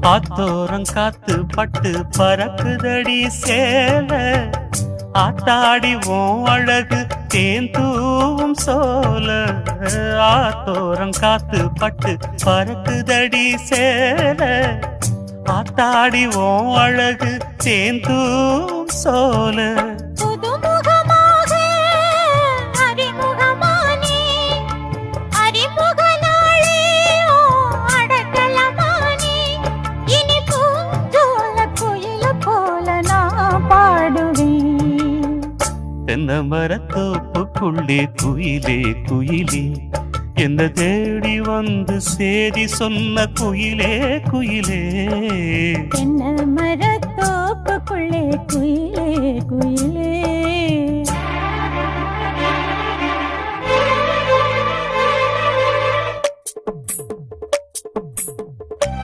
ஆத்தோரம் காத்து பட்டு பறக்குதடி சேல ஆத்தாடி ஓம் அழகு தேன் தூவும் சோல ஆத்தோரம் காத்து பட்டு பறக்குதடி சேல ஆத்தாடி ஓம் அழகு தேன் தூவும் சோல தென்னை மரத்தோப்புக்குள்ளே குயிலே குயிலே என்ன தேடி வந்து சேதி சொன்ன குயிலே குயிலே தென்னை மரத்தோப்புக்குள்ளே குயிலே குயிலே